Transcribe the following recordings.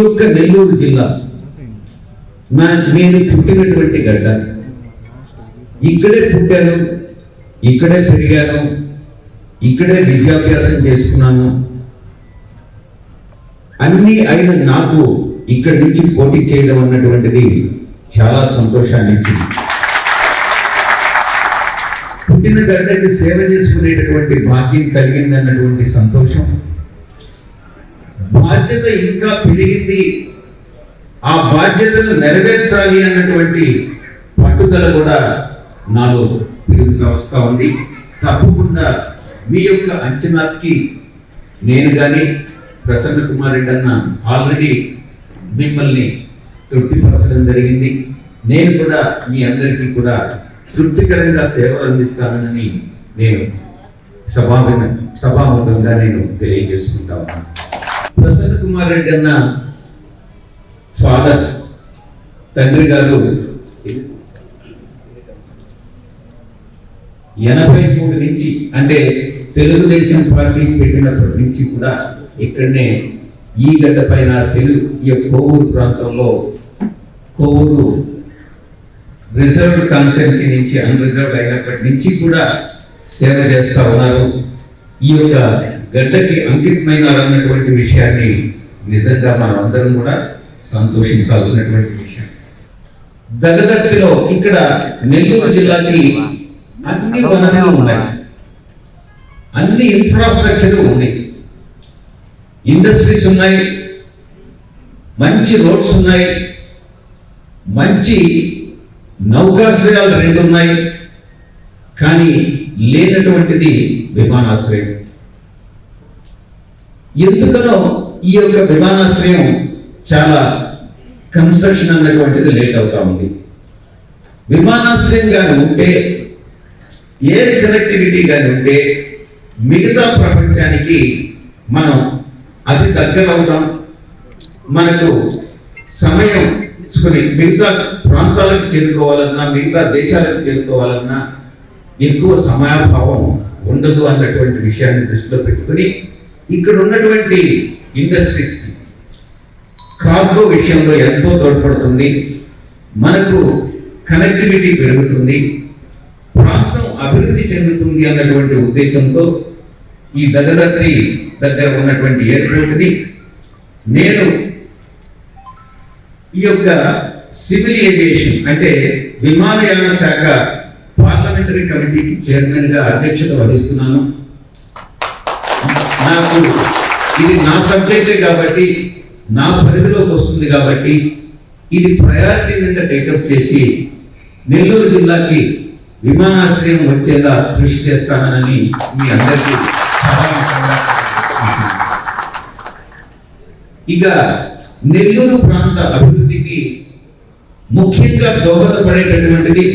యొక్క నెల్లూరు జిల్లా నేను పుట్టినటువంటి గడ్డ. ఇక్కడే పుట్టాను, ఇక్కడే పెరిగాను, ఇక్కడే విద్యాభ్యాసం చేసుకున్నాను. అన్నీ అయిన నాకు ఇక్కడి నుంచి పోటీ చేయడం అన్నటువంటిది చాలా సంతోషాన్ని ఇచ్చింది. పుట్టిన గడ్డకి సేవ చేసుకునేటటువంటి భాగ్యం కలిగింది అన్నటువంటి సంతోషం. బాధ్యత ఇంకా పెరిగింది, ఆ బాధ్యతను నెరవేర్చాలి అన్నటువంటి పట్టుదల కూడా నాలో పెరుగుతూ వస్తూ ఉంది. తప్పకుండా మీ యొక్క అంచనాకి నేను కానీ ప్రసన్న కుమార్ రెడ్డి అన్న ఆల్రెడీ మిమ్మల్ని తృప్తిపరచడం జరిగింది. నేను కూడా మీ అందరికీ కూడా తృప్తికరంగా సేవలు అందిస్తానని నేను సభాముఖంగా నేను తెలియజేసుకుంటా ఉన్నాను. ప్రసన్న కుమార్ రెడ్డి అన్న ఫాదర్, తండ్రి గారు 83 నుంచి అంటే తెలుగుదేశం పార్టీ పెట్టినప్పటి నుంచి కూడా ఇక్కడనే ఈ గడ్డ పైన కోవూరు ప్రాంతంలో కోవూరు రిజర్వ్డ్ కాన్స్టిట్యున్సీ నుంచి అన్రిజర్వ్డ్ అయినప్పటి నుంచి కూడా సేవ చేస్తా ఉన్నారు. ఈ యొక్క గడ్డకి అంకితమైనారన్నటువంటి విషయాన్ని నిజంగా మనం అందరం కూడా సంతోషించాల్సినటువంటి విషయం. దగదర్తిలో ఇక్కడ నెల్లూరు జిల్లాకి అన్ని వనరులు ఉన్నాయి, అన్ని ఇన్ఫ్రాస్ట్రక్చర్ ఉంది, ఇండస్ట్రీస్ ఉన్నాయి, మంచి రోడ్స్ ఉన్నాయి, మంచి నౌకాశ్రయాలు 2 ఉన్నాయి. కానీ లేనటువంటిది విమానాశ్రయం. ఎందుకనో ఈ యొక్క విమానాశ్రయం చాలా కన్స్ట్రక్షన్ అన్నటువంటిది లేట్ అవుతా ఉంది. విమానాశ్రయం కానీ ఉంటే, ఎయిర్ కనెక్టివిటీ కానీ ఉంటే మిగతా ప్రపంచానికి మనం అతి దగ్గర అవుతాం. మనకు సమయం మిగతా ప్రాంతాలకు చేరుకోవాలన్నా, మిగతా దేశాలకు చేరుకోవాలన్నా ఎక్కువ సమయాభావం ఉండదు అన్నటువంటి విషయాన్ని దృష్టిలో పెట్టుకుని ఇక్కడ ఉన్నటువంటి ఇండస్ట్రీస్ కార్గో విషయంలో ఎంతో తోడ్పడుతుంది. మనకు కనెక్టివిటీ పెరుగుతుంది, ప్రాంతం అభివృద్ధి చెందుతుంది అన్నటువంటి ఉద్దేశంతో ఈ దగదర్తి దగ్గర ఉన్నటువంటి ఎయిర్పోర్ట్ని నేను ఈ యొక్క సివిల్ ఏవియేషన్ అంటే విమానయాన శాఖ పార్లమెంటరీ కమిటీకి చైర్మన్ గా అధ్యక్షత వహిస్తున్నాను. నాకు ఇది నా సబ్జెక్టే కాబట్టి, నా పరిధిలోకి వస్తుంది కాబట్టి ఇది ప్రయారిటీ మీద టేకప్ చేసి నెల్లూరు జిల్లాకి విమానాశ్రయం వచ్చేలా కృషి చేస్తానని మీ అందరికీ ఇక నెల్లూరు ప్రాంత అభివృద్ధికి ముఖ్యంగా దోహదపడేటటువంటిది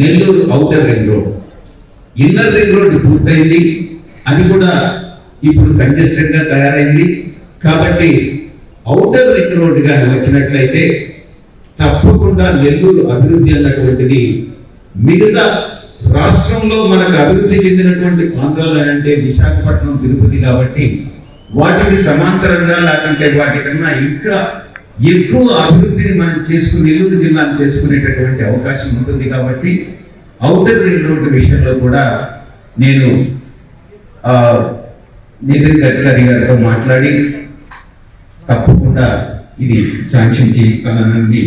Nellore outer ring road. Inner ring road పూర్తయింది, అది కూడా ఇప్పుడు కంజెస్టెడ్ గా తయారైంది. కాబట్టి ఔటర్ రింగ్ రోడ్ గాని వచ్చినట్లయితే తప్పకుండా నెల్లూరు అభివృద్ధి అన్నటువంటిది మిగతా రాష్ట్రంలో మనకు అభివృద్ధి చెందినటువంటి ప్రాంతాలు అంటే విశాఖపట్నం, తిరుపతి కాబట్టి వాటికి సమాంతరంగా లేకుంటే వాటికన్నా ఇంకా ఎక్కువ అభివృద్ధిని మనం చేసుకుని నెల్లూరు జిల్లాను చేసుకునేటటువంటి అవకాశం ఉంటుంది. కాబట్టి ఔటర్ రింగ్ రోడ్డు విషయంలో కూడా నేను నితిన్ గడ్కరీ గారితో మాట్లాడి తప్పకుండా ఇది శాంక్షన్ చేయిస్తానని